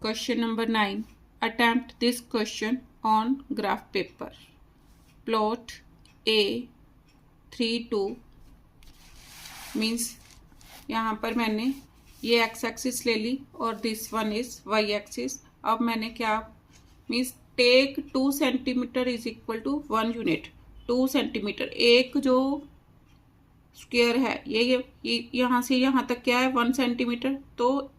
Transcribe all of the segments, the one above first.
Question number 9. Attempt this question on graph paper. Plot A 3 2 means यहाँ पर मैंने ये एक्स एक्सिस ले ली और this one is Y axis. अब मैंने क्या means take 2 centimetre is equal to 1 unit. 2 centimetre एक जो स्क्वायर है ये यहाँ से यहाँ तक क्या है 1 सेंटीमीटर. तो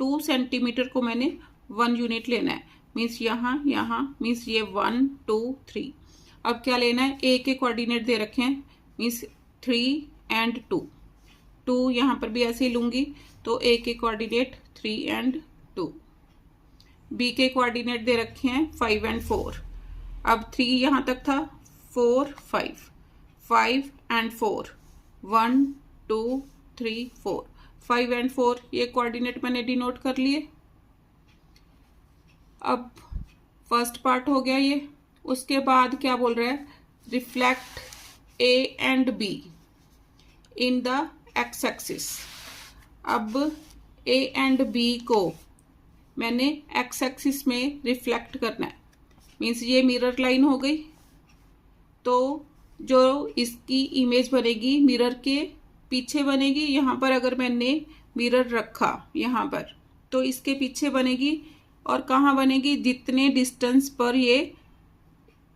2 सेंटीमीटर को मैंने 1 यूनिट लेना है. मीन्स यहाँ मीन्स ये 1 2 3. अब क्या लेना है, ए के कोऑर्डिनेट दे रखे हैं मीन्स 3 एंड 2. 2 यहाँ पर भी ऐसे ही लूंगी तो ए के कोऑर्डिनेट 3 एंड 2. बी के कोऑर्डिनेट दे रखे हैं 5 एंड 4. अब 3 यहाँ तक था 4 5 5 एंड 4 1 2 3 4 5 एंड 4 ये कोऑर्डिनेट मैंने डिनोट कर लिए. अब फर्स्ट पार्ट हो गया ये. उसके बाद क्या बोल रहा है, reflect A and be in the X axis. अब ए एंड बी को मैंने एक्स एक्सिस में रिफ्लेक्ट करना है. मीन्स ये मिरर लाइन हो गई. तो जो इसकी इमेज बनेगी मिरर के पीछे बनेगी. यहाँ पर अगर मैंने मिरर रखा यहाँ पर तो इसके पीछे बनेगी. और कहाँ बनेगी, जितने डिस्टेंस पर ये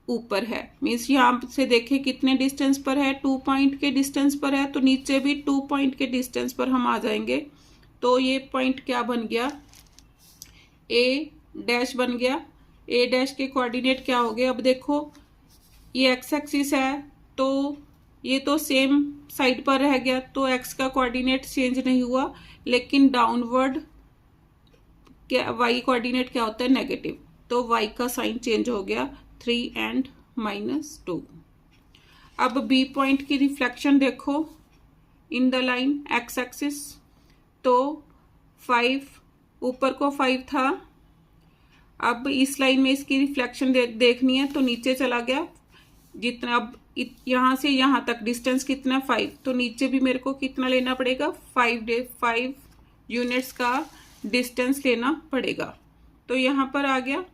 ऊपर है. मीन्स यहाँ से देखें कितने डिस्टेंस पर है, 2 पॉइंट के डिस्टेंस पर है. तो नीचे भी 2 पॉइंट के डिस्टेंस पर हम आ जाएंगे. तो ये पॉइंट क्या बन गया, ए डैश बन गया. ए डैश के कोऑर्डिनेट क्या हो गए, अब देखो ये एक्स एक्सिस है तो ये तो सेम साइड पर रह गया. तो एक्स का कोऑर्डिनेट चेंज नहीं हुआ, लेकिन डाउनवर्ड क्या वाई कोऑर्डिनेट क्या होता है, नेगेटिव. तो वाई का साइन चेंज हो गया 3 एंड -2. अब बी पॉइंट की रिफ्लेक्शन देखो इन द लाइन एक्स एक्सिस. तो 5 ऊपर को 5 था. अब इस लाइन में इसकी रिफ्लेक्शन देखनी है तो नीचे चला गया. जितना अब यहाँ से यहाँ तक डिस्टेंस कितना 5. तो नीचे भी मेरे को कितना लेना पड़ेगा, 5 यूनिट्स का डिस्टेंस लेना पड़ेगा. तो यहाँ पर आ गया.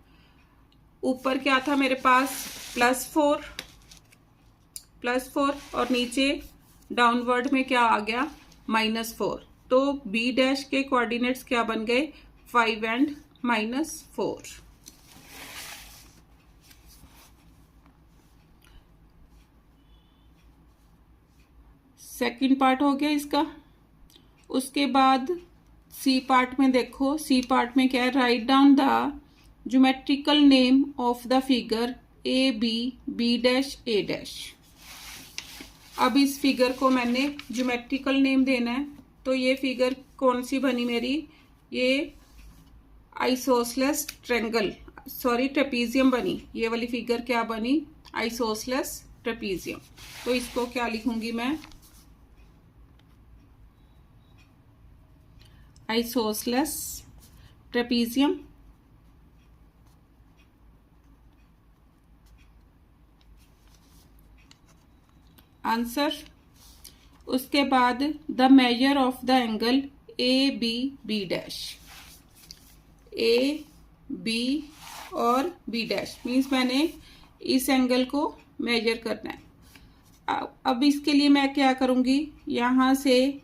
ऊपर क्या था मेरे पास +4 और नीचे डाउनवर्ड में क्या आ गया -4. तो बी डैश के कोऑर्डिनेट्स क्या बन गए, 5 एंड -4. सेकंड पार्ट हो गया इसका. उसके बाद सी पार्ट में देखो. सी पार्ट में क्या है, right down the geometrical name of the figure A B B dash A dash. अब इस फिगर को मैंने ज्योमेट्रिकल नेम देना है. तो ये फिगर कौन सी बनी मेरी, ये आइसोसेलेस ट्रेपीजियम बनी. ये वाली फिगर क्या बनी, आइसोसेलेस ट्रेपीजियम. तो इसको क्या लिखूंगी मैं, आइसोसेलेस ट्रेपीजियम. आंसर. उसके बाद the measure of the angle A B B dash. A B और बी डैश मीन्स मैंने इस एंगल को मेजर करना है. अब इसके लिए मैं क्या करूंगी, यहाँ से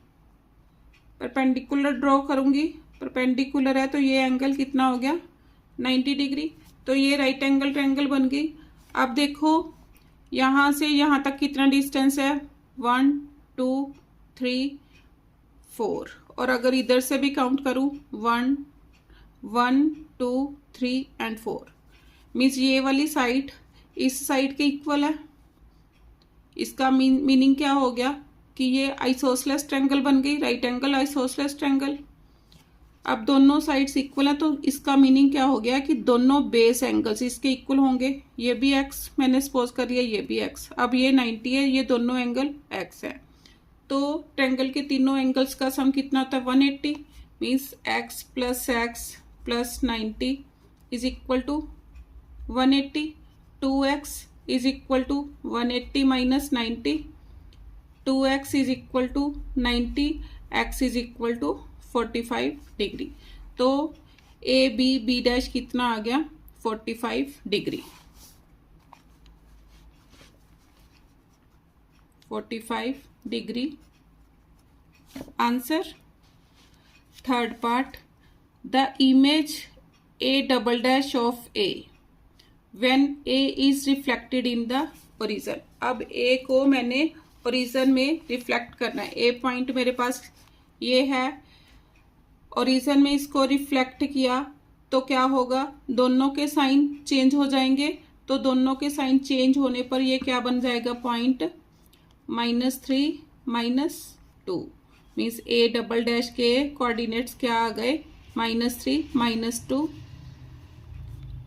परपेंडिकुलर ड्रॉ करूंगी. परपेंडिकुलर है तो ये एंगल कितना हो गया 90 डिग्री. तो ये राइट एंगल ट्रायंगल बन गई. अब देखो यहाँ से यहाँ तक कितना डिस्टेंस है, 1 2 3 4. और अगर इधर से भी काउंट करूँ 1 1 2 3 एंड 4. मीन्स ये वाली साइड इस साइड के इक्वल है. इसका मीनिंग क्या हो गया कि ये आइसोसेलेस ट्रायंगल बन गई, राइट एंगल आइसोसेलेस ट्रायंगल. अब दोनों साइड्स इक्वल है तो इसका मीनिंग क्या हो गया कि दोनों बेस एंगल्स इसके इक्वल होंगे. ये भी एक्स मैंने सपोज कर लिया, ये भी एक्स. अब ये 90 है, ये दोनों एंगल एक्स है. तो ट्रायंगल के तीनों एंगल्स का सम कितना होता है 180. Means x plus 90 is equal to 180. 2x is equal to 180 minus 90. 2x is equal to 90, x is equal to 45 degree. तो ए बी डैश कितना आ गया 45 degree, 45 degree answer. Third part, the image A double dash of A when A is reflected in the origin. अब A को मैंने origin में reflect करना है। ए पॉइंट मेरे पास ये है, ओरिजन में इसको रिफ्लेक्ट किया तो क्या होगा, दोनों के साइन चेंज हो जाएंगे। तो दोनों के साइन चेंज होने पर ये क्या बन जाएगा, पॉइंट -3 -2, मीन्स ए डबल डैश के कोऑर्डिनेट्स क्या आ गए, -3 -2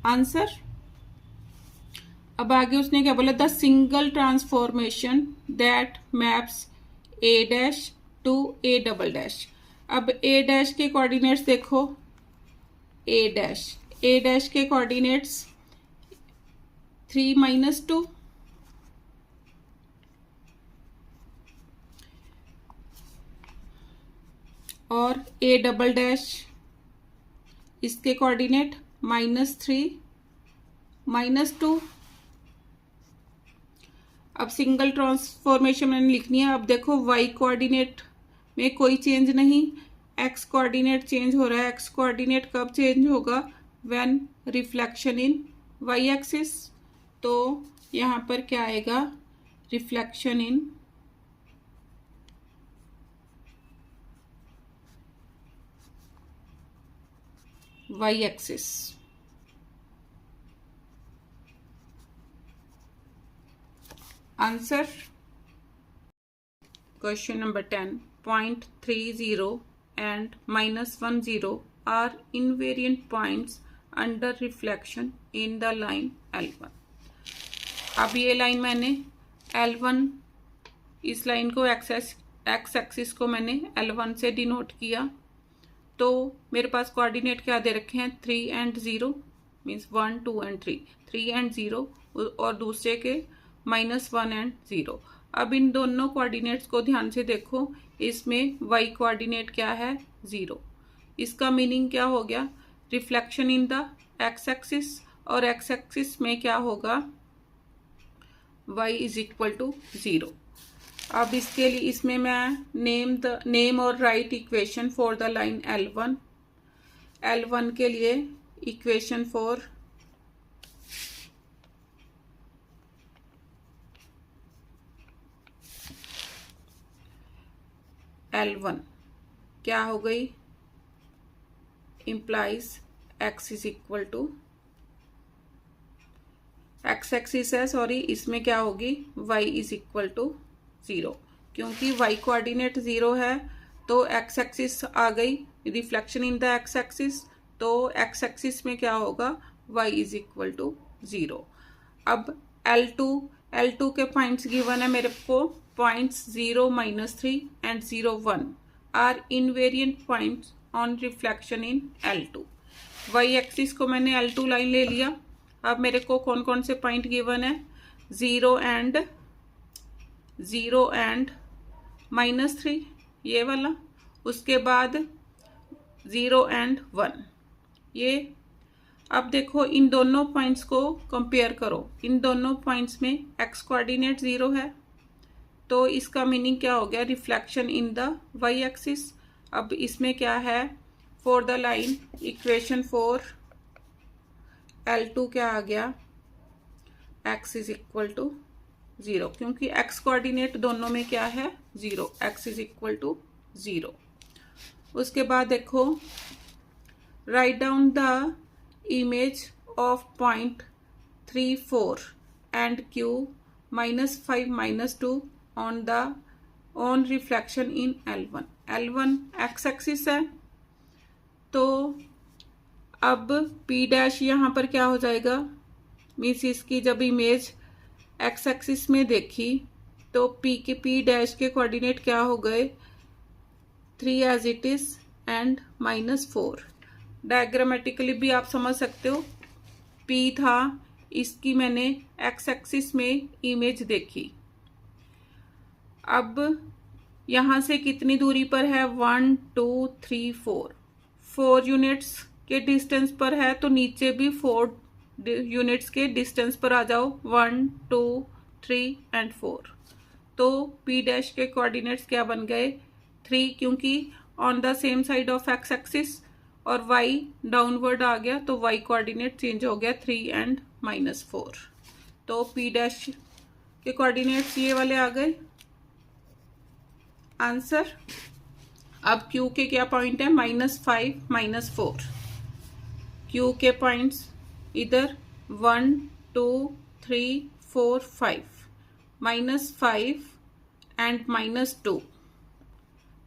आंसर। अब आगे उसने क्या बोला, the single transformation that maps A dash to A double dash. अब ए डैश के कोऑर्डिनेट्स देखो, ए डैश के कोऑर्डिनेट्स 3 -2, और ए डबल डैश इसके कोऑर्डिनेट -3 -2। अब सिंगल ट्रांसफॉर्मेशन मैंने लिखनी है। अब देखो वाई कोऑर्डिनेट में कोई चेंज नहीं, एक्स कोऑर्डिनेट चेंज हो रहा है। एक्स कोऑर्डिनेट कब चेंज होगा, when reflection in Y axis. तो यहाँ पर क्या आएगा, reflection in Y axis. Answer. Question number 10, 0.30 and -10 are invariant points under reflection in the line L1। अब ये लाइन मैंने L1, इस लाइन को एक्स एक्सिस को मैंने L1 से डिनोट किया। तो मेरे पास कोऑर्डिनेट क्या दे रखे हैं, 3 and 0, मीन्स 1 2 and 3, 3 and 0, और दूसरे के -1 and 0। अब इन दोनों कोऑर्डिनेट्स को ध्यान से देखो, इसमें y कोऑर्डिनेट क्या है, 0। इसका मीनिंग क्या हो गया, reflection in the X axis, और एक्स एक्सिस में क्या होगा, y = 0। अब इसके लिए इसमें मैं नेम और right equation for the line L1 के लिए इक्वेशन फॉर L1 क्या हो गई, इम्प्लाइज x = एक्स एक्सिस है, सॉरी, इसमें क्या होगी, y = 0। क्योंकि y कोऑर्डिनेट 0 है तो एक्स एक्सिस आ गई, reflection in the X axis, तो एक्स एक्सिस में क्या होगा, y = 0। अब L2 के पॉइंट्स गिवन है मेरे को, points 0 -3 and 0 1 are invariant points on reflection in L2। y axis को मैंने L2 लाइन ले लिया। अब मेरे को कौन कौन से पॉइंट गिवन है, 0 and -3 ये वाला, उसके बाद 0 and 1 ये। अब देखो इन दोनों पॉइंट्स को कंपेयर करो, इन दोनों पॉइंट्स में x कोऑर्डिनेट 0 है, तो इसका मीनिंग क्या हो गया, reflection in the Y axis. अब इसमें क्या है, for the line equation for L2 क्या आ गया, x = 0, क्योंकि x कोऑर्डिनेट दोनों में क्या है, 0, x = 0। उसके बाद देखो, right down the image of point 3 4 and Q -5 -2 on reflection in L1 x axis है। तो अब P डैश यहाँ पर क्या हो जाएगा, मीन्स इसकी जब इमेज एक्स एक्सिस में देखी तो P डैश के कोऑर्डिनेट क्या हो गए, 3 as it is and -4। Diagrammatically भी आप समझ सकते हो, P था, इसकी मैंने एक्स एक्सिस में इमेज देखी। अब यहाँ से कितनी दूरी पर है, 1 2 3 4 यूनिट्स के डिस्टेंस पर है तो नीचे भी 4 यूनिट्स के डिस्टेंस पर आ जाओ, 1 2 3 एंड 4। तो P डैश के कोऑर्डिनेट्स क्या बन गए, 3, क्योंकि on the same side of x axis, और y डाउनवर्ड आ गया तो y कोऑर्डिनेट चेंज हो गया 3 एंड -4। तो P डैश के कोऑर्डिनेट्स ये वाले आ गए आंसर। अब Q के क्या पॉइंट है, -5 -4। Q के पॉइंट्स इधर 1 2 3 4 5, -5 एंड -2,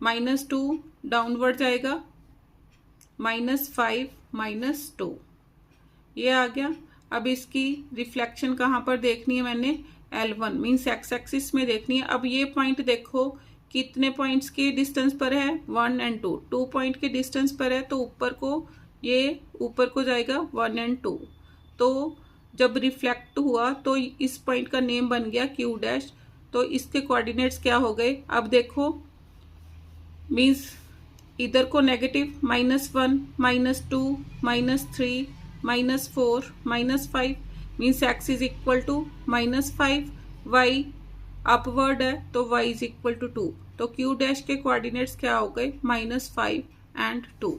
-2 डाउनवर्ड जाएगा, -5 -2 ये आ गया। अब इसकी रिफ्लेक्शन कहाँ पर देखनी है मैंने, L1 मीन्स एक्स एक्सिस में देखनी है। अब ये पॉइंट देखो कितने पॉइंट्स के डिस्टेंस पर है, 1 एंड 2, 2 पॉइंट के डिस्टेंस पर है, तो ऊपर को ये ऊपर को जाएगा 1 एंड 2। तो जब रिफ्लेक्ट हुआ तो इस पॉइंट का नेम बन गया Q डैश। तो इसके कोऑर्डिनेट्स क्या हो गए, अब देखो मीन्स इधर को negative, -1 -2 -3 -4 -5 means x is equal to -5, y upward है तो y इज इक्वल टू 2। तो Q डैश के कोऑर्डिनेट्स क्या हो गए, -5 एंड 2।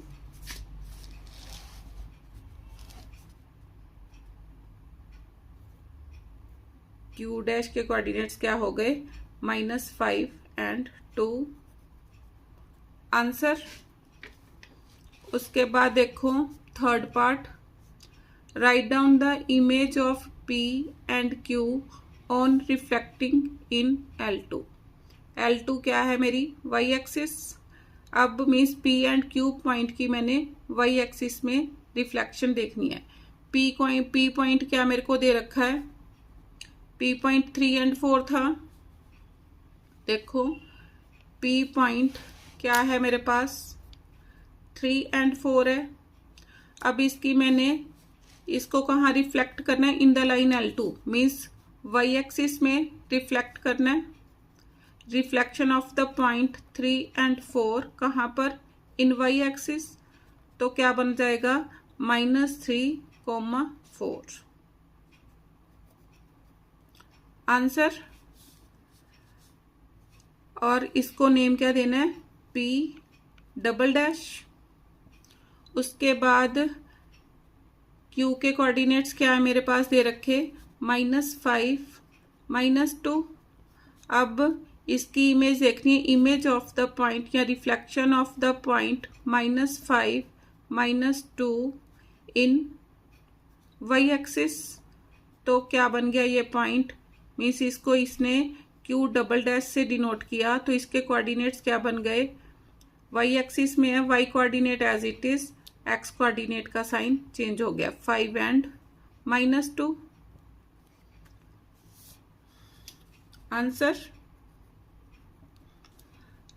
Q डैश के कोऑर्डिनेट्स क्या हो गए, -5 एंड 2 आंसर। उसके बाद देखो third part, right down the image of P and Q on reflecting in L2। L2 क्या है मेरी, y एक्सिस। अब means P and Q point की मैंने y एक्सिस में रिफ्लेक्शन देखनी है। P पॉइंट क्या मेरे को दे रखा है, P पॉइंट 3 एंड 4 था। देखो P पॉइंट क्या है मेरे पास, 3 एंड 4 है। अब इसकी मैंने इसको कहाँ रिफ्लेक्ट करना है, in the line L2 means y axis में रिफ्लेक्ट करना है। Reflection of the point 3 and 4 कहाँ पर, इन y एक्सिस। तो क्या बन जाएगा, -3, 4 आंसर। और इसको नेम क्या देना है, P डबल डैश। उसके बाद Q के कोऑर्डिनेट्स क्या है मेरे पास दे रखे, -5 -2। अब इसकी इमेज देखनी है, इमेज ऑफ द पॉइंट या reflection of the point -5 -2 in y axis. तो क्या बन गया ये पॉइंट, मीन्स इसको इसने Q डबल डैश से डिनोट किया, तो इसके कोऑर्डिनेट्स क्या बन गए, y एक्सिस में है, y coordinate as it is, x coordinate का साइन चेंज हो गया, 5 एंड -2 आंसर।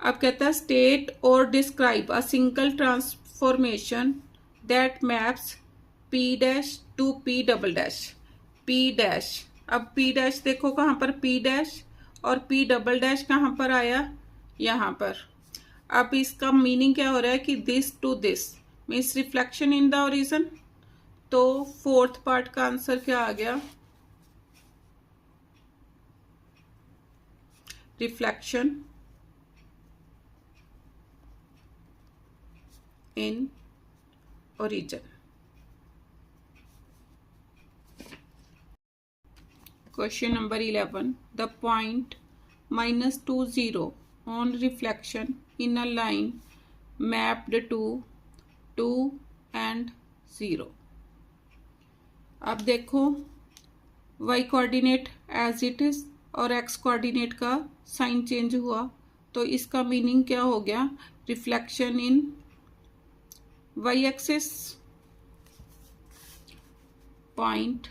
अब कहता है स्टेट और describe a single transformation that maps P dash to P double dash. P dash, अब P डैश देखो कहाँ पर, P डैश, और P डबल डैश कहाँ पर आया, यहाँ पर। अब इसका मीनिंग क्या हो रहा है कि this to this means reflection in the origin. तो फोर्थ पार्ट का आंसर क्या आ गया, reflection in origin. Question number 11. The point -2 0 on reflection in a line mapped to 2 and 0. अब देखो y coordinate as it is और x coordinate का sign change हुआ, तो इसका मीनिंग क्या हो गया, reflection in y axis point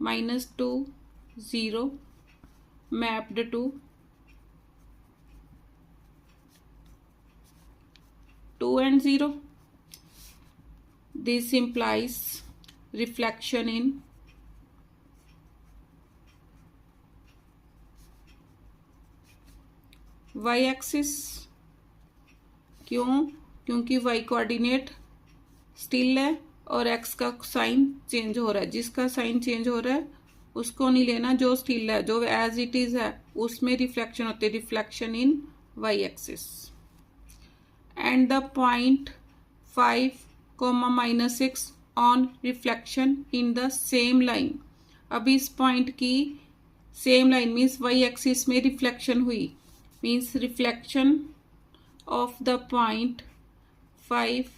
-2 0 mapped to 2 and 0. This implies reflection in y axis क्यों? क्योंकि y कोऑर्डिनेट स्टिल है और x का साइन चेंज हो रहा है। जिसका साइन चेंज हो रहा है उसको नहीं लेना, जो स्टिल है, जो एज इट इज है उसमें रिफ्लेक्शन होती है, reflection in y axis. And the point 5, -6 on reflection in the same line. अब इस पॉइंट की same line means y axis में रिफ्लेक्शन हुई, means reflection of the point 5,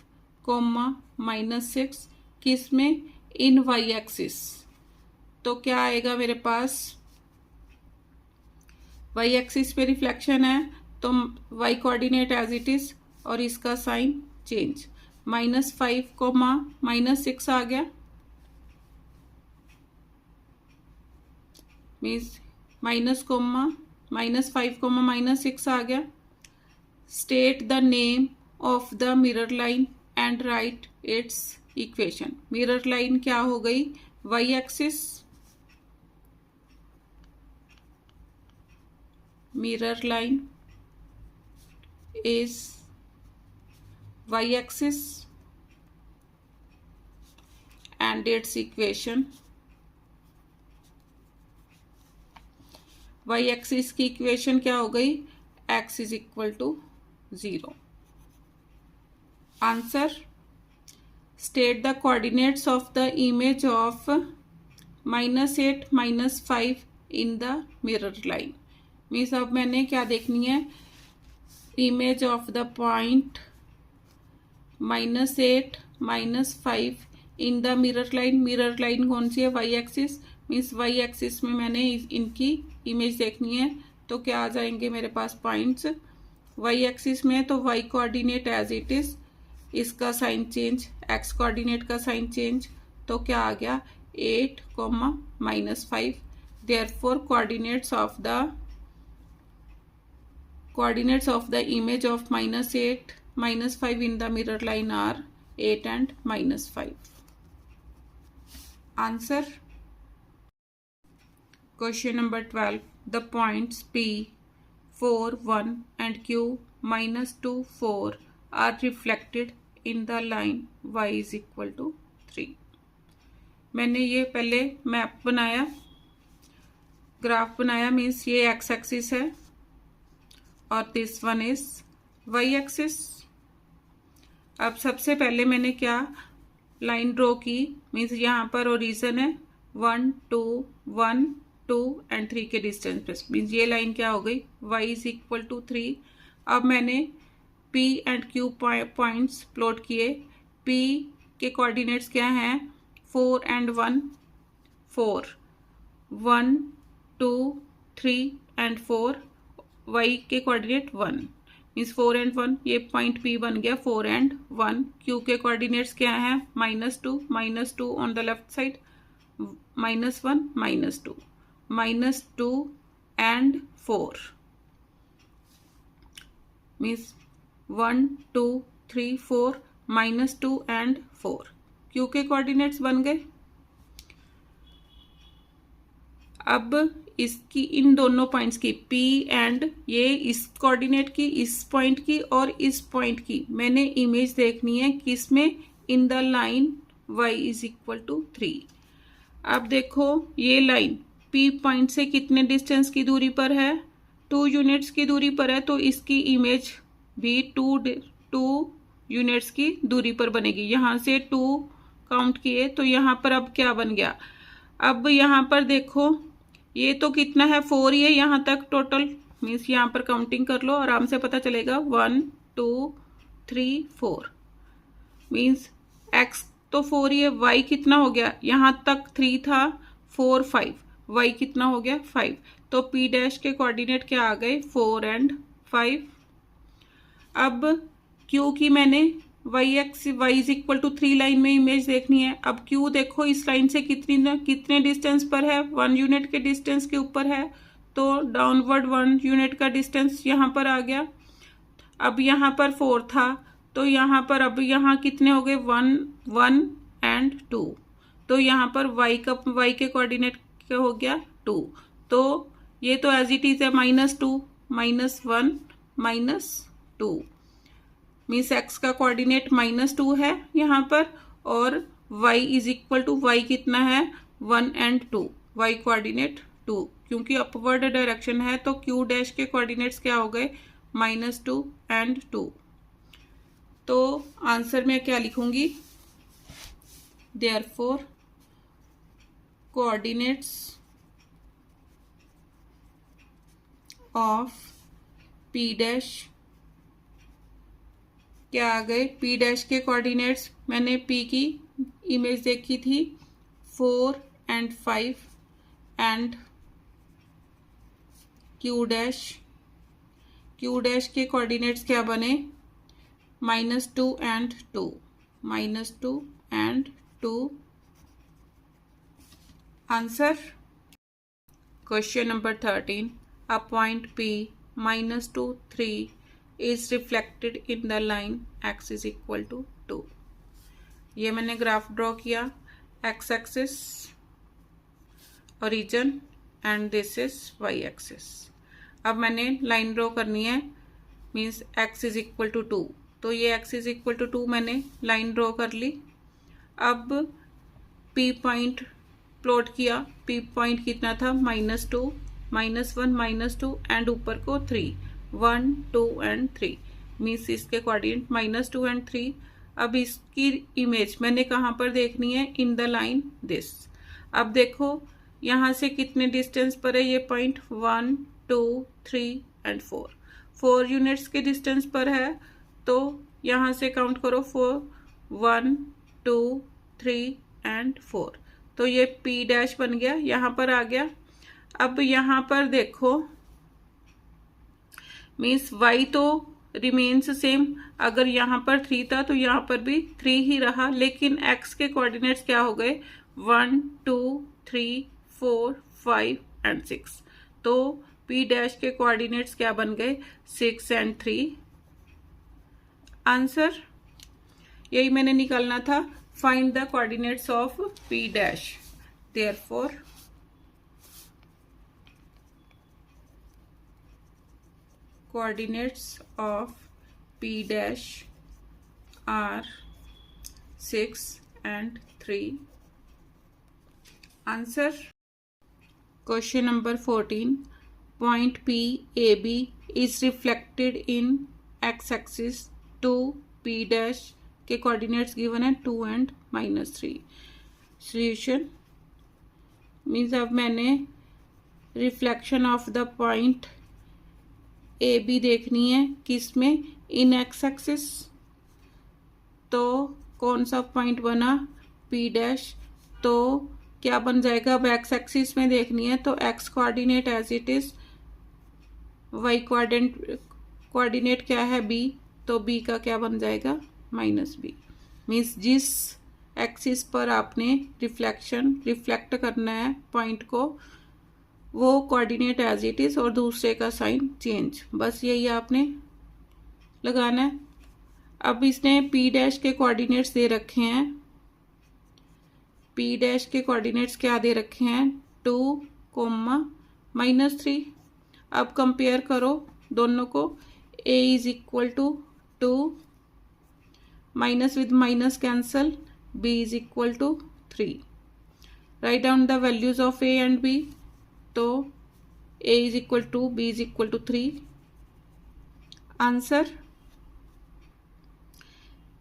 -6 किस में? In y axis. तो क्या आएगा मेरे पास? y एक्सिस पे रिफ्लेक्शन है तो y coordinate as it is और इसका साइन चेंज। -5, -6 आ गया, मीन्स -5, -6 आ गया। State the name of the mirror line and right it's equation. Mirror line क्या हो गई? y axis. Mirror line is y axis and its equation। y axis की equation क्या हो गई? x is equal to 0। Answer, state the coordinates of the image of -8, -5 in the mirror line। Means अब मैंने क्या देखनी है? Image of the point -8, -5 in the mirror line. Mirror line कौन सी है? y axis. Means y axis में मैंने इनकी इमेज देखनी है। तो क्या आ जाएंगे मेरे पास पॉइंट्स? y एक्सिस में तो y coordinate as it is, इसका साइन चेंज, x कोऑर्डिनेट का साइन चेंज। तो क्या आ गया? 8, -5। Therefore coordinates of the image of -8, -5 in the mirror line are 8 and -5। Answer, question number 12, the points P, 4, 1 and Q, -2, 4 are reflected in the line y is equal to 3। मैंने ये पहले map बनाया, graph बनाया, means ये x axis है और this one is y axis. अब सबसे पहले मैंने क्या लाइन ड्रॉ की, मीन्स यहाँ पर ओरिजिन है 1, 2, 1, 2 एंड 3 के डिस्टेंस पे, मीन्स ये लाइन क्या हो गई? y is equal to 3। अब मैंने p and q points plot किए। p के कोऑर्डिनेट्स क्या हैं? 4 एंड 1, 4, 1, 2, 3 एंड 4। y के कोऑर्डिनेट 1, मीन्स 4 एंड 1, ये पॉइंट P बन गया 4 एंड 1। Q के कोऑर्डिनेट्स क्या हैं? -2 on the left side, -1, -2 and 4, means 1, 2, 3, 4, -2 and 4। Q के कोऑर्डिनेट्स बन गए। अब इसकी इन दोनों पॉइंट्स की P एंड ये इस कोऑर्डिनेट की, इस पॉइंट की और इस पॉइंट की मैंने इमेज देखनी है किसमें? In the line y is equal to 3। अब देखो ये लाइन P पॉइंट से कितने डिस्टेंस की दूरी पर है? 2 यूनिट्स की दूरी पर है, तो इसकी इमेज भी 2 यूनिट्स की दूरी पर बनेगी। यहाँ से 2 काउंट किए तो यहाँ पर अब क्या बन गया? अब यहाँ पर देखो ये तो कितना है? 4 ही है यहाँ तक टोटल, मीन्स यहाँ पर काउंटिंग कर लो, आराम से पता चलेगा। 1, 2, 3, 4, मीन्स x तो 4 ही है। y कितना हो गया? यहाँ तक 3 था, 4, 5, y कितना हो गया? 5। तो p डैश के कोऑर्डिनेट क्या आ गए? 4 एंड 5। अब q की मैंने y is equal to 3 line में इमेज देखनी है। अब q देखो इस लाइन से कितने डिस्टेंस पर है? 1 यूनिट के डिस्टेंस के ऊपर है, तो डाउनवर्ड 1 यूनिट का डिस्टेंस यहाँ पर आ गया। अब यहाँ पर 4 था, तो यहाँ पर अब यहाँ कितने हो गए? 1, 1 एंड 2। तो यहाँ पर y के कोऑर्डिनेट क्या हो गया? 2। तो ये तो एज इट इज है -2, -1, -2, मीन्स एक्स का कोऑर्डिनेट -2 है यहाँ पर, और y is equal to Y कितना है 1 and 2, y कोऑर्डिनेट 2, क्योंकि अपवर्ड डायरेक्शन है तो q डैश के कोऑर्डिनेट्स क्या हो गए -2 and 2। तो आंसर में क्या लिखूंगी, therefore coordinates of p dash क्या आ गए, p डैश के कोऑर्डिनेट्स मैंने p की इमेज देखी थी 4 and 5 एंड q डैश के कोऑर्डिनेट्स क्या बने -2 and 2, -2 and 2। Answer question number 13, a point P -2 3 is reflected in the line x is equal to 2। ये मैंने ग्राफ ड्रॉ किया, x axis origin and this is y axis. अब मैंने line draw करनी है, means x is equal to 2, तो ये x is equal to 2 मैंने लाइन ड्रॉ कर ली। अब P पॉइंट प्लॉट किया, P पॉइंट कितना था -2, -1 -2 एंड ऊपर को 3, 1 2 and 3, मीन्स इसके कोऑर्डिनेट -2 and 3। अब इसकी इमेज मैंने कहाँ पर देखनी है, इन द लाइन दिस। अब देखो यहाँ से कितने डिस्टेंस पर है ये पॉइंट, 1 2 3 and 4 यूनिट्स के डिस्टेंस पर है, तो यहाँ से काउंट करो 4, 1 2 3 and 4, तो ये P डैश बन गया, यहाँ पर आ गया। अब यहाँ पर देखो मीन्स y तो रिमेन्स सेम, अगर यहाँ पर 3 था तो यहाँ पर भी 3 ही रहा, लेकिन x के कोऑर्डिनेट्स क्या हो गए 1 2 3 4 5 and 6, तो P डैश के कोऑर्डिनेट्स क्या बन गए 6 and 3। आंसर यही मैंने निकालना था, find the coordinates of P dash, therefore coordinates of P dash are 6 and 3। Answer question number 14, point P AB is reflected in x axis to P dash के coordinates given है 2 and -3। Solution means अब मैंने reflection of the point A B देखनी है किस में, इन x axis, तो कौन सा पॉइंट बना P डैश, तो क्या बन जाएगा, अब एक्स एक्सिस में देखनी है तो X coordinate as it is, Y coordinate क्या है B, तो B का क्या बन जाएगा -B। मीन्स जिस एक्सिस पर आपने रिफ्लेक्ट करना है पॉइंट को, वो कोऑर्डिनेट एज इट इज और दूसरे का साइन चेंज, बस यही आपने लगाना है। अब इसने P डैश के कोऑर्डिनेट्स दे रखे हैं, P डैश के कोऑर्डिनेट्स क्या दे रखे हैं 2, -3। अब कंपेयर करो दोनों को, A is equal to 2, minus with minus cancel, B is equal to 3। Write down the values of A and B, तो A is equal to B is equal to 3। Answer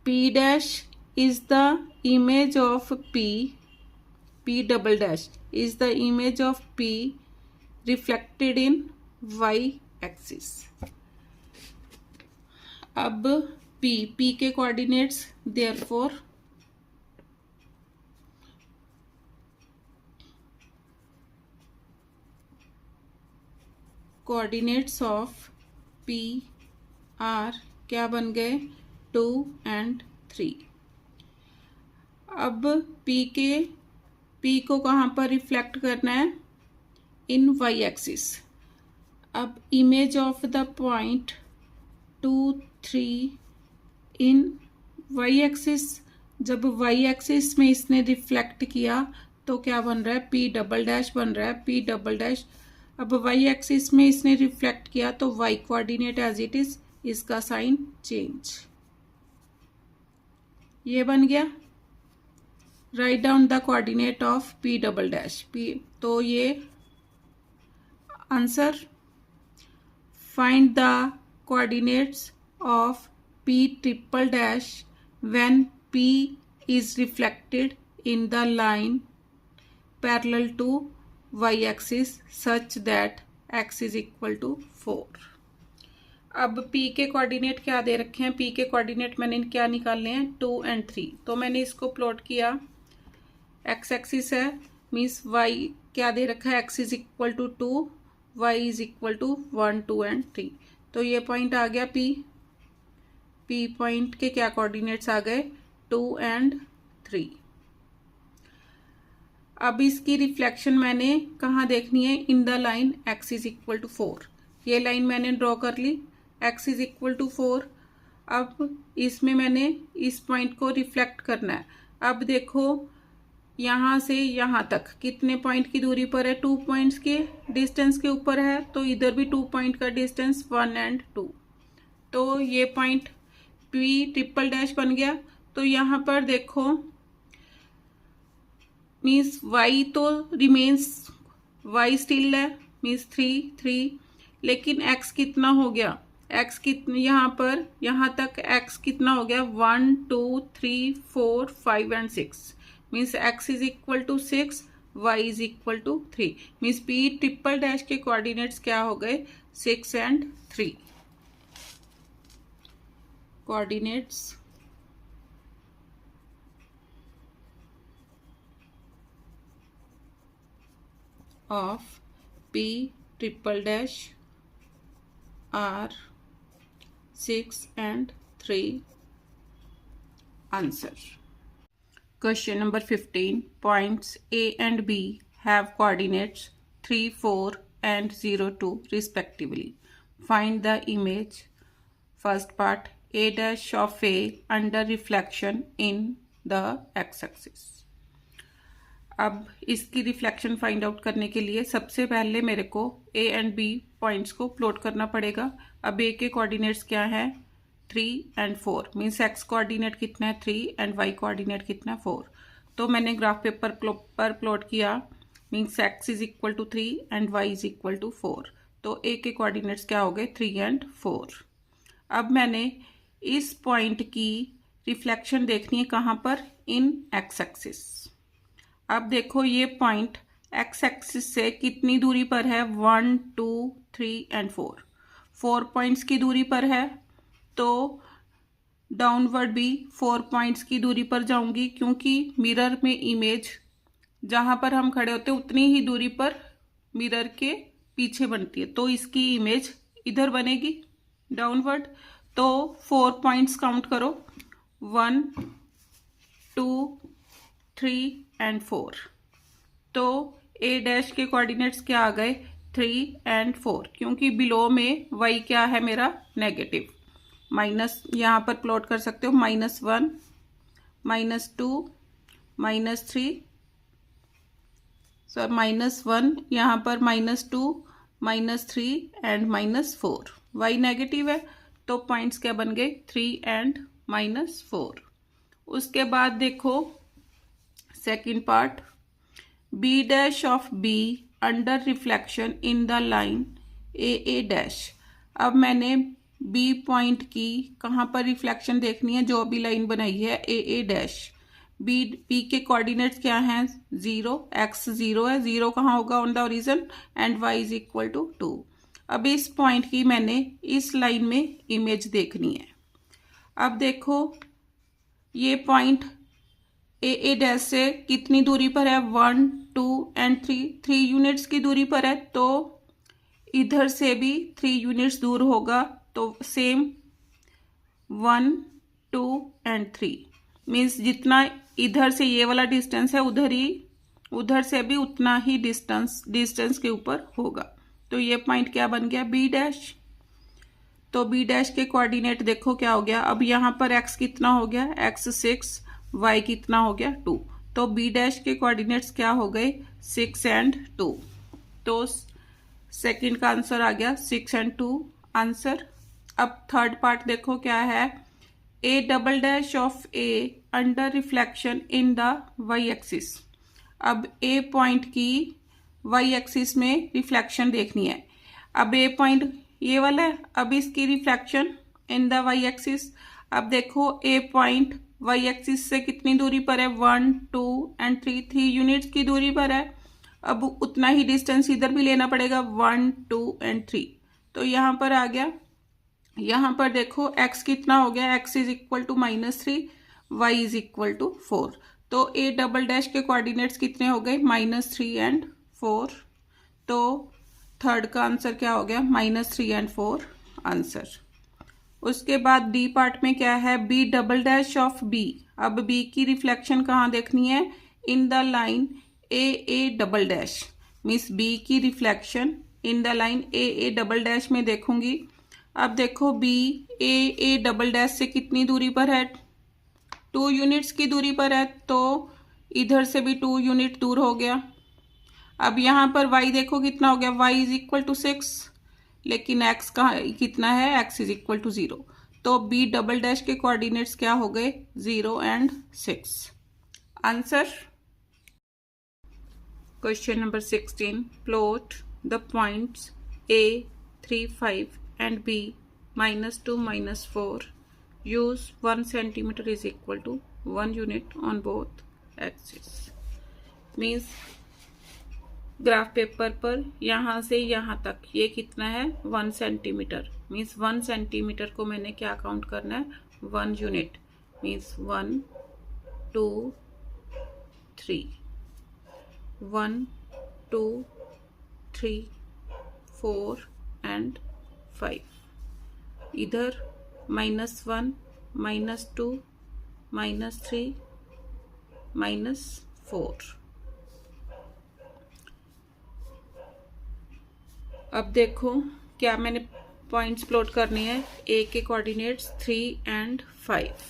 P dash is the image of P double dash is the image of P reflected in y axis. अब P के coordinates, therefore coordinates of P are क्या बन गए 2 and 3। अब P को कहाँ पर reflect करना है, इन y एक्सिस। अब image of the point 2 3 in y axis, जब y एक्सिस में इसने रिफ्लेक्ट किया तो क्या बन रहा है P डबल डैश बन रहा है, P डबल डैश। अब y एक्सिस में इसने रिफ्लेक्ट किया तो y coordinate as it is, इसका साइन चेंज। ये बन गया। Write down the coordinate of P double dash P, तो ये answer. Find the coordinates of P triple dash when P is reflected in the line parallel to y-axis such that x is equal to 4। अब P के coordinate क्या दे रखे हैं? P के coordinate मैंने क्या निकालने हैं? 2 and 3। तो मैंने इसको प्लॉट किया, x एक्सिस है, मीन्स y क्या दे रखा है? x is equal to 2, y is equal to 1, 2 and 3। तो ये पॉइंट आ गया P पॉइंट के क्या कोऑर्डिनेट्स आ गए? 2 and 3। अब इसकी रिफ्लेक्शन मैंने कहाँ देखनी है? In the line x is equal to 4। ये लाइन मैंने ड्रॉ कर ली, x इज इक्वल टू 4। अब इसमें मैंने इस पॉइंट को रिफ्लेक्ट करना है। अब देखो यहाँ से यहाँ तक कितने पॉइंट की दूरी पर है? 2 पॉइंट्स के डिस्टेंस के ऊपर है, तो इधर भी 2 पॉइंट का डिस्टेंस 1 and 2। तो ये पॉइंट P ट्रिपल डैश बन गया। तो यहाँ पर देखो मीन्स y तो रिमेन्स, y स्टिल है, मीन्स 3, लेकिन x कितना हो गया? x कितने यहाँ पर यहाँ तक x कितना हो गया? 1, 2, 3, 4, 5 and 6। Means x is equal to 6, y is equal to 3। Means P triple dash के कोऑर्डिनेट्स क्या हो गए? 6 and 3। Coordinates of P triple dash are 6 and 3। Answer. Question number 15. Points A and B have coordinates 3, 4 and 0, 2 respectively. Find the image. First part, A dash of A under reflection in the x-axis। अब इसकी reflection find out करने के लिए सबसे पहले मेरे को A and B points को प्लॉट करना पड़ेगा। अब A के कोऑर्डिनेट्स क्या है? 3 and 4। मीन्स x कोऑर्डिनेट कितना है? 3 and y कोऑर्डिनेट कितना है? 4। तो मैंने ग्राफ पेपर पर प्लॉट किया, means x is equal to 3 and y is equal to 4। तो A के कोऑर्डिनेट्स क्या हो गए? 3 and 4। अब मैंने इस पॉइंट की रिफ्लेक्शन देखनी है कहाँ पर? इन x एक्सिस। अब देखो ये पॉइंट x एक्सिस से कितनी दूरी पर है? 1, 2, 3 and 4। 4 पॉइंट्स की दूरी पर है, तो डाउनवर्ड भी 4 पॉइंट्स की दूरी पर जाऊंगी, क्योंकि मिरर में इमेज जहां पर हम खड़े होते हैं उतनी ही दूरी पर मिरर के पीछे बनती है, तो इसकी इमेज इधर बनेगी डाउनवर्ड। तो 4 पॉइंट्स काउंट करो, 1, 2, 3 and 4। तो A डैश के कोऑर्डिनेट्स क्या आ गए? 3 and 4, क्योंकि बिलो में y क्या है मेरा? नेगेटिव। माइनस यहाँ पर प्लॉट कर सकते हो, -1, -2, -3, सो -1 यहाँ पर -2, -3 and -4। y नेगेटिव है, तो पॉइंट्स क्या बन गए? 3 and -4। उसके बाद देखो second part, B dash of B under reflection in the line A dash. अब मैंने B पॉइंट की कहाँ पर रिफ्लेक्शन देखनी है? जो अभी लाइन बनाई है A डैश। B के कोऑर्डिनेट्स क्या हैं? 0, x 0 है, 0 कहाँ होगा? On the origin, and y is equal to 2। अब इस पॉइंट की मैंने इस लाइन में इमेज देखनी है। अब देखो ये पॉइंट A डैश से कितनी दूरी पर है? 1, 2 and 3 यूनिट्स की दूरी पर है, तो इधर से भी 3 यूनिट्स दूर होगा, तो सेम 1, 2 and 3। मीन्स जितना इधर से ये वाला डिस्टेंस है उधर से भी उतना ही डिस्टेंस के ऊपर होगा। तो ये पॉइंट क्या बन गया? B dash. तो B डैश के कोऑर्डिनेट देखो क्या हो गया? अब यहाँ पर x कितना हो गया? x 6, y कितना हो गया? 2। तो B डैश के कोऑर्डिनेट्स क्या हो गए? 6 and 2। तो सेकंड का आंसर आ गया 6 and 2 आंसर। अब थर्ड पार्ट देखो क्या है? A double dash of A under reflection in the Y axis. अब ए पॉइंट की वाई एक्सिस में रिफ्लेक्शन देखनी है। अब ए पॉइंट ये वाला है, अब इसकी reflection in the Y axis. अब देखो ए पॉइंट वाई एक्सिस से कितनी दूरी पर है, 1 2 एंड 3, 3 यूनिट्स की दूरी पर है। अब उतना ही डिस्टेंस इधर भी लेना पड़ेगा, 1 2 एंड 3। तो यहाँ पर आ गया। यहाँ पर देखो x कितना हो गया, x is equal to -3, y is equal to 4। तो ए डबल डैश के कोऑर्डिनेट्स कितने हो गए, -3 एंड 4। तो थर्ड का आंसर क्या हो गया, -3 एंड 4 आंसर। उसके बाद डी पार्ट में क्या है, B double dash of B. अब बी की रिफ्लेक्शन कहाँ देखनी है, in the line A double dash. Means B की reflection in the line A double dash में देखूंगी। अब देखो बी ए डबल डैश से कितनी दूरी पर है, 2 यूनिट्स की दूरी पर है। तो इधर से भी 2 यूनिट दूर हो गया। अब यहाँ पर y देखो कितना हो गया, y इज इक्वल टू 6, लेकिन x का कितना है, x इज इक्वल टू 0। तो b डबल डैश के कोऑर्डिनेट्स क्या हो गए, 0 and 6 answer. Question number 16, plot the points a 3 5 and b -2 -4 use 1 centimeter is equal to 1 unit on both axes। Means graph paper पर यहाँ से यहाँ तक ये कितना है, 1 सेंटीमीटर। मीन्स 1 सेंटीमीटर को मैंने क्या काउंट करना है, 1 यूनिट। Means 1 2 3, 1 2 3 4 and 5। इधर -1 -2 -3 -4। अब देखो क्या मैंने पॉइंट्स प्लॉट करने हैं, ए के कोऑर्डिनेट्स 3 एंड 5।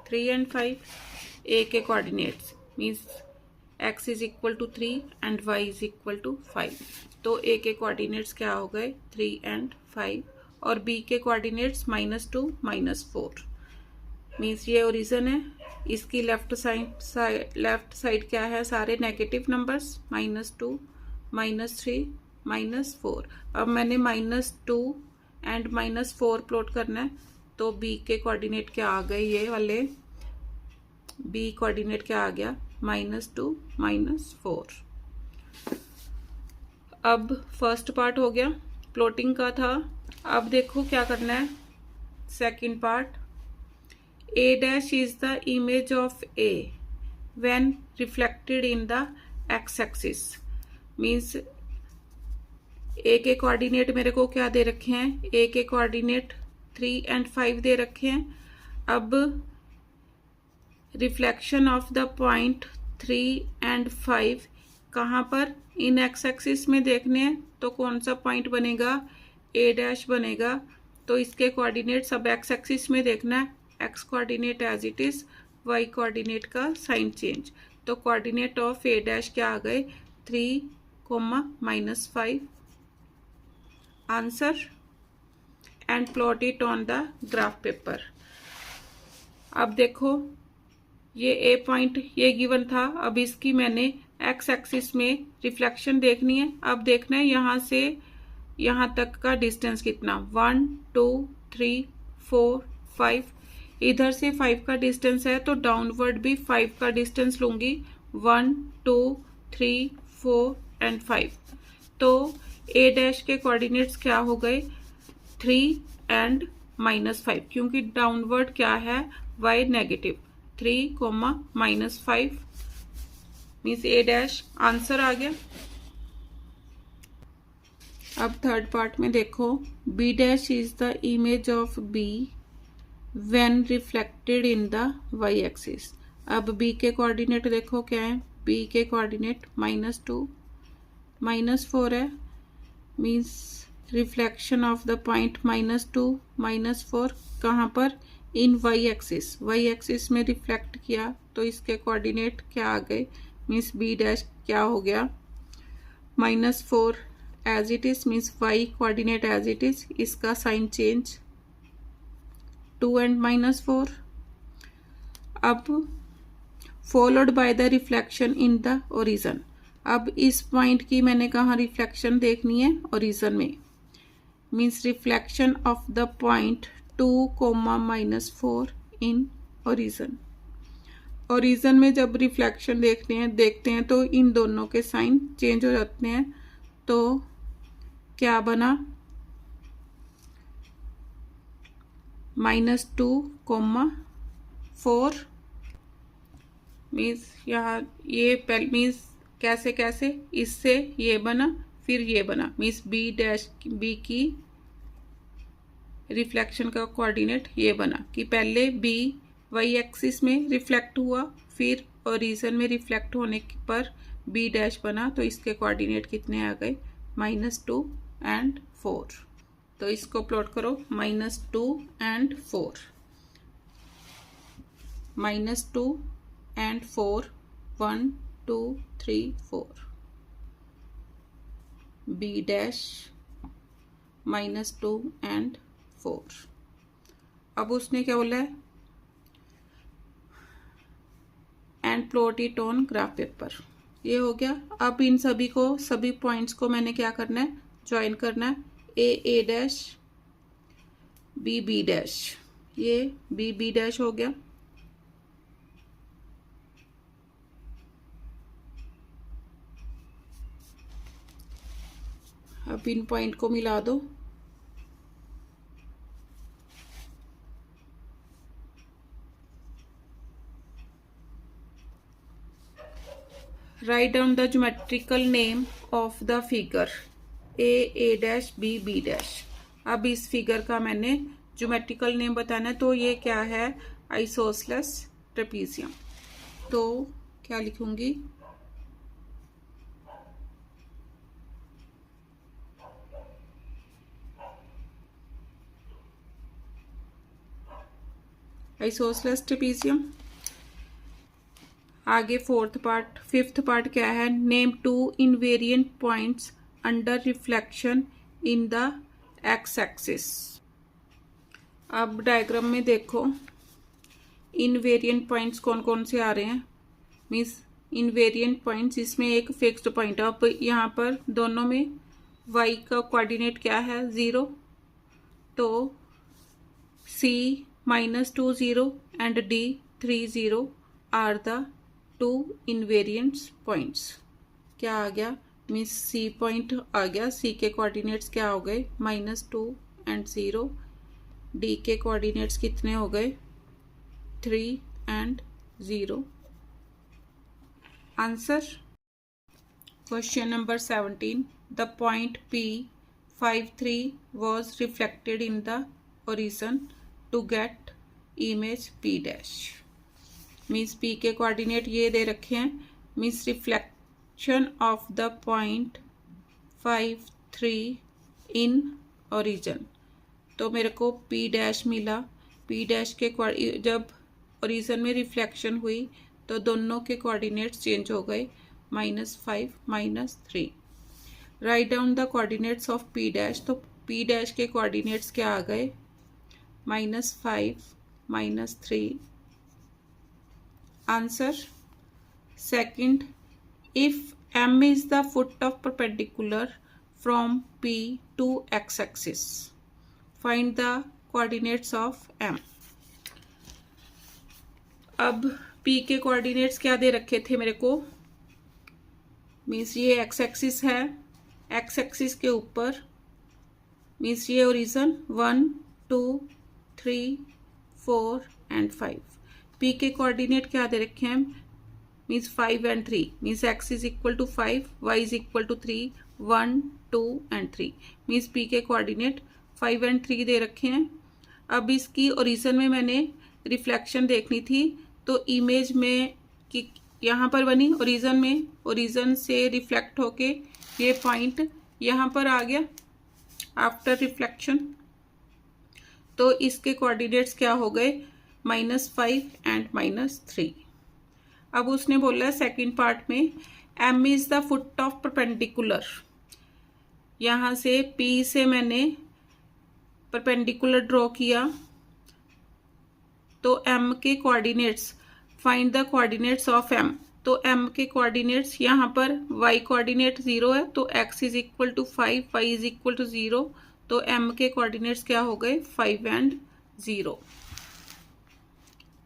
3 एंड 5 ए के coordinates means x is equal to 3 and y is equal to 5। तो ए के कोऑर्डिनेट्स क्या हो गए, 3 एंड 5। और बी के कोऑर्डिनेट्स -2 -4। मीन्स ये ओरिजिन है। इसकी लेफ्ट साइड क्या है, सारे नेगेटिव नंबर्स, -2 -3 -4। अब मैंने -2 एंड -4 प्लॉट करना है। तो बी के कोऑर्डिनेट क्या आ गए, ये वाले बी कोऑर्डिनेट क्या आ गया, -2 -4। अब फर्स्ट पार्ट हो गया, प्लॉटिंग का था। अब देखो क्या करना है, second part. A dash is the image of A when reflected in the X axis. Means A के कोऑर्डिनेट मेरे को क्या दे रखे हैं, ए के कोऑर्डिनेट 3 एंड 5 दे रखे हैं। अब reflection of the point 3 and 5 कहाँ पर, इन एक्स एक्सिस में देखने हैं। तो कौन सा पॉइंट बनेगा, ए डैश बनेगा। तो इसके कोऑर्डिनेट सब एक्स एक्सिस में देखना है, X coordinate as it is, Y coordinate का साइन चेंज। तो कोऑर्डिनेट ऑफ ए डैश क्या आ गए, 3, -5 answer. And plot it on the graph paper. अब देखो ये ए पॉइंट ये गिवन था। अब इसकी मैंने एक्स एक्सिस में रिफ्लेक्शन देखनी है। अब देखना है यहाँ से यहाँ तक का डिस्टेंस कितना, 1 2 3 4 5। इधर से 5 का डिस्टेंस है तो डाउनवर्ड भी 5 का डिस्टेंस लूंगी, 1 2 3 4 एंड 5। तो ए डैश के कोऑर्डिनेट्स क्या हो गए, 3 एंड -5, क्योंकि डाउनवर्ड क्या है, y negative. 3, -5 means A dash answer आ गया। अब थर्ड पार्ट में देखो, B dash is the image of B when reflected in the Y axis. अब बी के कोऑर्डिनेट देखो क्या है, बी के कोऑर्डिनेट -2 -4 है। Means reflection of the point -2 -4 कहाँ पर, in Y axis. Y axis में रिफ्लेक्ट किया तो इसके कोऑर्डिनेट क्या आ गए, मीन्स बी डैश क्या हो गया, -4 as it is. Means Y coordinate as it is, इसका साइन चेंज 2 and -4. अब followed by the reflection in the origin. अब इस पॉइंट की मैंने कहा रिफ्लेक्शन देखनी है ओरिजन में, means reflection of the point 2, -4 in origin. Origin में जब रिफ्लेक्शन देखते हैं तो इन दोनों के साइन चेंज हो जाते हैं। तो क्या बना, -2, 4 मीन्स यहाँ ये मीन्स कैसे कैसे, इससे ये बना फिर ये बना, मीन्स बी की रिफ्लेक्शन का कोऑर्डिनेट ये बना कि पहले बी वाई एक्सिस में रिफ्लेक्ट हुआ, फिर ओरिजन में रिफ्लेक्ट होने पर बी डैश बना। तो इसके कोऑर्डिनेट कितने आ गए, -2 and 4। तो इसको प्लॉट करो, -2 and 4, -2 and 4, 1 2 3 4, B dash -2 and 4। अब उसने क्या बोला है, and plot it on graph paper. ये हो गया। अब इन सभी पॉइंट्स को मैंने क्या करना है, ज्वाइन करना है। ए डैश, बी डैश, ये बी डैश हो गया। अब इन पॉइंट को मिला दो। Write down the geometrical name of the figure A dash B dash। अब इस फिगर का मैंने ज्योमेट्रिकल नेम बताना है। तो ये क्या है, आइसोसेलेस ट्रेपीजियम। तो क्या लिखूंगी, आइसोसेलेस ट्रेपीजियम। आगे फिफ्थ पार्ट क्या है, name 2 invariant points under reflection in the X axis. अब डायग्राम में देखो इनवेरिएंट पॉइंट्स कौन कौन से आ रहे हैं, मीन्स इनवेरिएंट पॉइंट्स, इसमें एक फिक्स्ड पॉइंट है। अब यहाँ पर दोनों में y का कोऑर्डिनेट क्या है, 0। तो C -2 0 and D 3 0 are the 2 invariant points. क्या आ गया, मीन्स C पॉइंट आ गया। C के कोऑर्डिनेट्स क्या हो गए, -2 and 0। D के कोऑर्डिनेट्स कितने हो गए, 3 and 0। Answer question number 17, the point P 5 3 was reflected in the origin to get image P dash. Means P के कोऑर्डिनेट ये दे रखे हैं, means reflection of the point 5 3 in origin. तो मेरे को P डैश मिला। P डैश के जब ओरिजन में रिफ्लेक्शन हुई तो दोनों के कोऑर्डिनेट्स चेंज हो गए, -5 -3। Write down the coordinates of P dash. तो P डैश के कोऑर्डिनेट्स क्या आ गए, -5 -3। Answer second, if M is the foot of perpendicular from P to x axis, find the coordinates of M। अब P के coordinates क्या दे रखे थे मेरे को, मीन्स ये x एक्सिस है, x एक्सिस के ऊपर मीन्स ये ओरिजन 1 2 3 4 एंड 5। P के कोऑर्डिनेट क्या दे रखे हैं, means 5 and 3, means x is equal to 5, y is equal to 3, 1 2 and 3। Means P के कोऑर्डिनेट 5 and 3 दे रखे हैं। अब इसकी ओरिजन में मैंने रिफ्लेक्शन देखनी थी, तो इमेज में कि यहाँ पर बनी ओरिजन में, ओरिजन से रिफ्लेक्ट होके ये पॉइंट यहाँ पर आ गया आफ्टर रिफ्लेक्शन। तो इसके कोऑर्डिनेट्स क्या हो गए, -5 एंड -3। अब उसने बोला है सेकेंड पार्ट में, M is the foot of perpendicular. यहाँ से P से मैंने परपेंडिकुलर ड्रॉ किया, तो m के coordinates, find the coordinates of m। तो m के कोऑर्डिनेट्स यहाँ पर y कोऑर्डिनेट 0 है तो x is equal to 5, y is equal to 0, तो m के कोऑर्डिनेट्स क्या हो गए 5 एंड 0।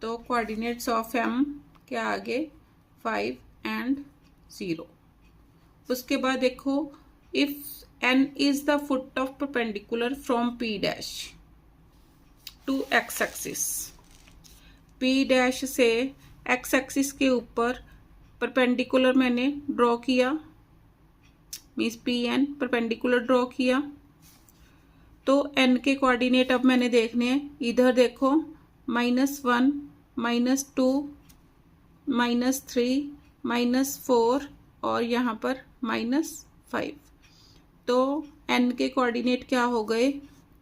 तो कोऑर्डिनेट्स ऑफ m क्या आ गए 5 एंड 0। उसके बाद देखो if n is the foot of perpendicular from p dash to x axis, p dash से x एक्सिस के ऊपर परपेंडिकुलर मैंने ड्रॉ किया, means P N perpendicular draw किया। तो n के कोऑर्डिनेट अब मैंने देखने हैं, इधर देखो -1, -2, -3, -4 और यहाँ पर -5। तो n के कोऑर्डिनेट क्या हो गए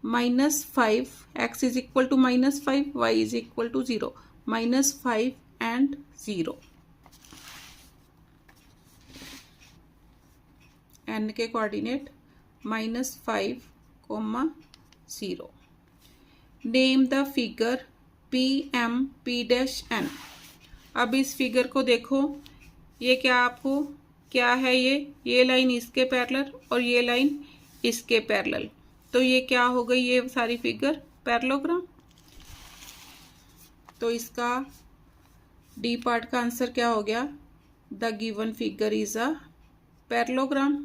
-5, x is equal to -5, y is equal to 0, -5 and 0। n के coordinate -5, 0। Name the figure P M P dash N. अब इस फिगर को देखो, ये क्या आपको क्या है, ये लाइन इसके पैरेलल और ये लाइन इसके पैरेलल, तो ये क्या हो गई ये सारी फिगर पैरेललोग्राम। तो इसका डी पार्ट का आंसर क्या हो गया, the given figure is a parallelogram.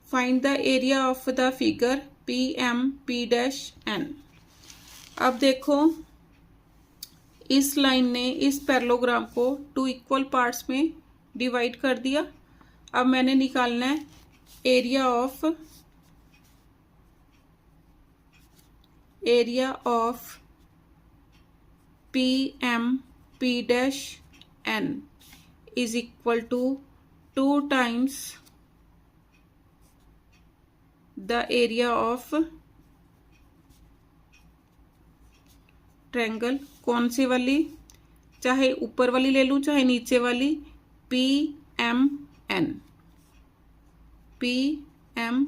Find the area of the figure P M P dash N. अब देखो इस लाइन ने इस पैरेललोग्राम को 2 इक्वल पार्ट्स में डिवाइड कर दिया। अब मैंने निकालना है area of P M P dash N is equal to 2 times the area of triangle. कौन सी वाली, चाहे ऊपर वाली ले लूं चाहे नीचे वाली, P M N, P M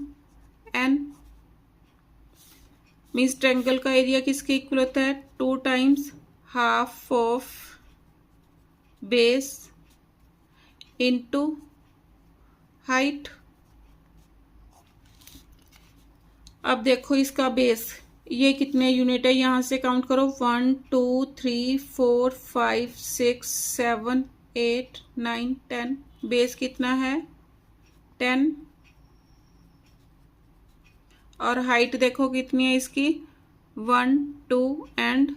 N means triangle का एरिया किसके इक्वल होता है 2 times half of base into height. अब देखो इसका बेस ये कितने यूनिट है, यहां से काउंट करो 1 2 3 4 5 6 7 8 9 10। बेस कितना है 10। और हाइट देखो कितनी है इसकी 1 2 एंड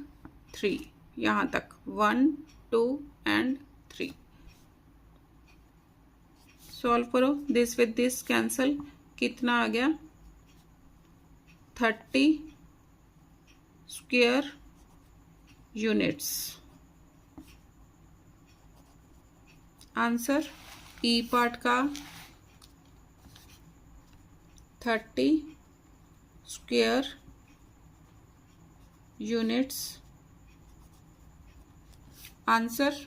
3, यहां तक 1 2 एंड 3। सॉल्व करो, दिस विद दिस कैंसल, कितना आ गया 30 स्क्वायर यूनिट्स। आंसर ई पार्ट का 30 स्क्वायर यूनिट्स आंसर।